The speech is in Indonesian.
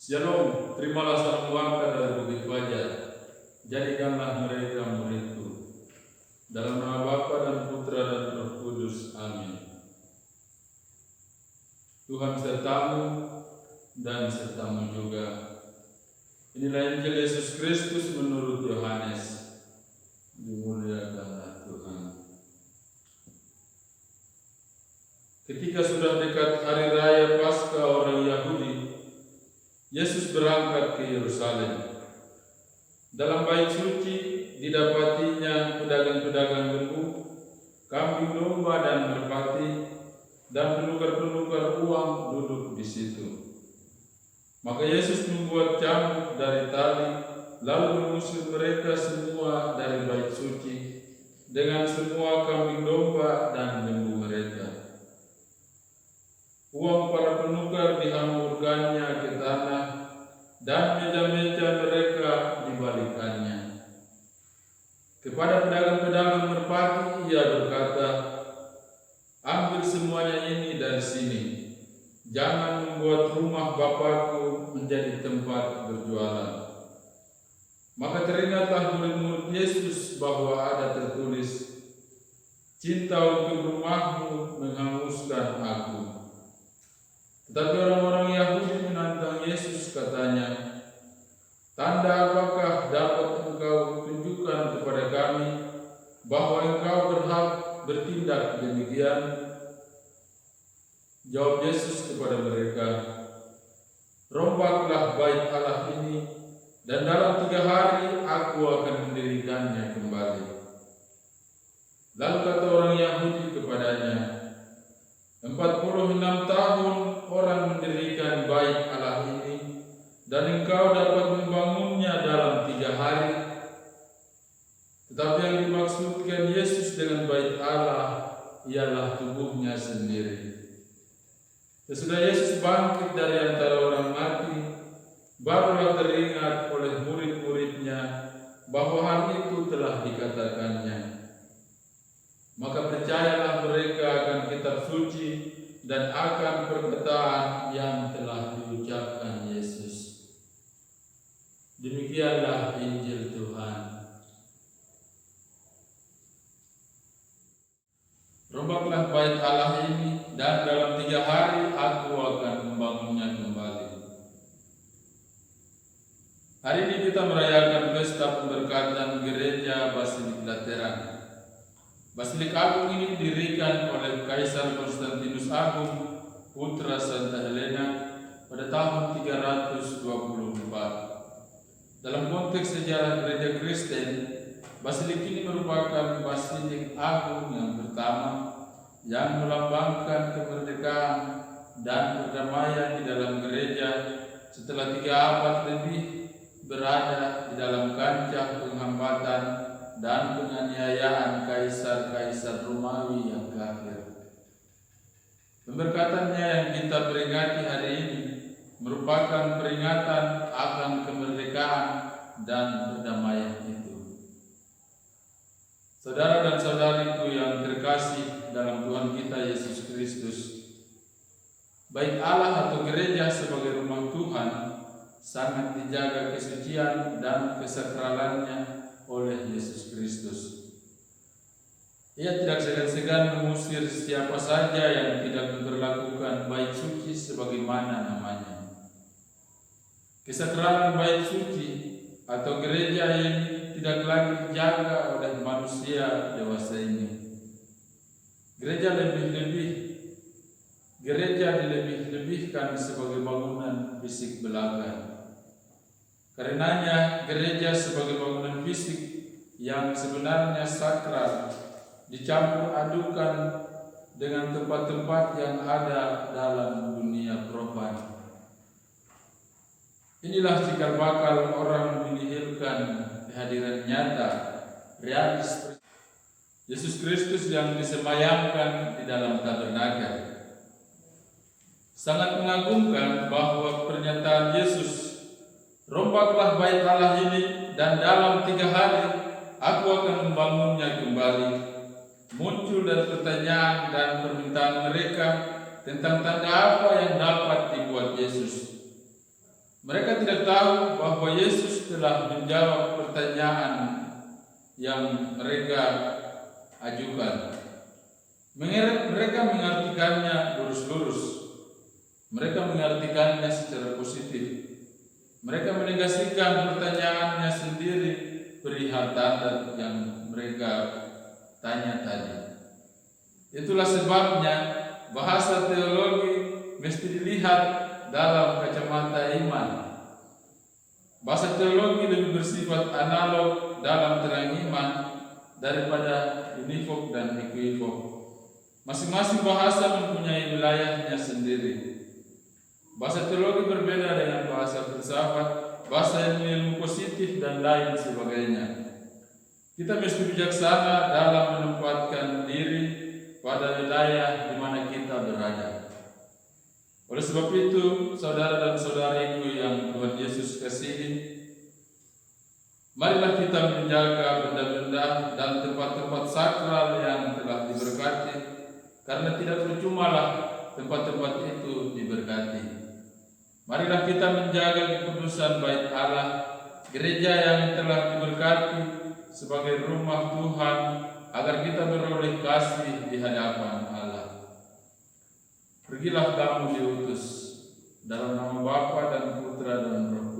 Shalom, terimalah salam warga dari Bukit Fajar. Jadikanlah mereka muridku. Dalam nama Bapa dan Putra dan Roh Kudus. Amin. Tuhan sertamu dan sertamu juga. Inilah Injil Yesus Kristus menurut Yohanes. Dimuliakanlah Tuhan. Ketika sudah dekat hari raya Paskah orang Yahudi, Yesus berangkat ke Yerusalem. Dalam bait suci didapatinya pedagang-pedagang lembu, kambing domba dan merpati, dan penukar-penukar uang duduk di situ. Maka Yesus membuat cambuk dari tali, lalu mengusir mereka semua dari bait suci dengan semua kambing domba dan lembu mereka. Uang para penukar dihamburkannya ke tanah, dan meja-meja mereka dibalikannya. Kepada pedagang-pedagang merpati ia berkata, "Ambil semuanya ini dari sini. Jangan membuat rumah Bapakku menjadi tempat berjualan." Maka teringatlah murid-murid Yesus bahwa ada tertulis, "Cinta untuk rumahmu menghanguskan aku." Tetapi orang-orang Yahudi menantang Yesus, katanya, "Tanda apakah dapat engkau tunjukkan kepada kami bahwa engkau berhak bertindak demikian?" Jawab Yesus kepada mereka, "Rombaklah bait Allah ini, dan dalam 3 hari aku akan mendirikannya kembali." Lalu kata orang Yahudi kepadanya, 46 tahun orang mendirikan bait Allah ini, dan engkau dapat membangunnya dalam 3 hari. Tetapi yang dimaksudkan Yesus dengan bait Allah ialah tubuhnya sendiri. Sesudah Yesus bangkit dari antara orang mati, barulah teringat oleh murid-muridnya bahwa hal itu telah dikatakannya. Maka percayalah mereka akan kitab suci dan akan perkataan yang telah diucapkan Yesus. Demikianlah Injil Tuhan. Rombaklah bait Allah ini, dan dalam 3 hari aku akan membangunnya kembali. Hari ini kita merayakan pesta pemberkatan gereja Basilik Lateran. Basilik Agung ini didirikan oleh Kaisar Konstantinus Agung, putra Santa Helena, pada tahun 324. Dalam konteks sejarah gereja Kristen, Basilik ini merupakan Basilik Agung yang pertama yang melambangkan kemerdekaan dan perdamaian di dalam gereja setelah 3 abad lebih berada di dalam kancah penghambatan dan penganiayaan kaisar-kaisar Romawi yang kafir. Pemberkatannya yang kita peringati hari ini merupakan peringatan akan kemerdekaan dan perdamaian itu. Saudara dan saudariku yang terkasih dalam Tuhan kita Yesus Kristus, bait Allah atau gereja sebagai rumah Tuhan sangat dijaga kesucian dan kesakralannya oleh Yesus Kristus. Ia tidak segan-segan mengusir siapa saja yang tidak memperlakukan bait suci sebagaimana namanya. Kesakralan bait suci atau gereja ini tidak lagi dijaga oleh manusia dewasa ini. Gereja dilebih-lebihkan sebagai bangunan fisik belaka. Karenanya gereja sebagai bangunan fisik yang sebenarnya sakral dicampur adukan dengan tempat-tempat yang ada dalam dunia profan. Inilah cikal bakal orang menihilkan kehadiran nyata, realis Yesus Kristus yang disemayamkan di dalam tabernakel. Sangat mengagumkan bahwa pernyataan Yesus, "Rombaklah bait Allah ini, dan dalam 3 hari aku akan membangunnya kembali," muncul dari pertanyaan dan permintaan mereka tentang tanda apa yang dapat dibuat Yesus. Mereka tidak tahu bahwa Yesus telah menjawab pertanyaan yang mereka ajukan. Mereka mengartikannya lurus-lurus. Mereka mengartikannya secara positif. Mereka menegasikan pertanyaannya sendiri perihal tanda yang mereka tanya tadi. Itulah sebabnya bahasa teologi mesti dilihat dalam kacamata iman. Bahasa teologi lebih bersifat analog dalam terang iman daripada univok dan equivok. Masing-masing bahasa mempunyai wilayahnya sendiri. Bahasa teologi berbeda dengan bahasa filsafat, bahasa ilmu positif dan lain sebagainya. Kita mesti bijaksana dalam menempatkan diri pada wilayah di mana kita berada. Oleh sebab itu, saudara dan saudariku yang Tuhan Yesus kasihi, marilah kita menjaga benda-benda dan tempat-tempat sakral yang telah diberkati, karena tidak percumalah tempat-tempat itu diberkati. Marilah kita menjaga kekudusan bait Allah, gereja yang telah diberkati sebagai rumah Tuhan, agar kita beroleh kasih di hadapan Allah. Pergilah kamu diutus dalam nama Bapa dan Putra dan Roh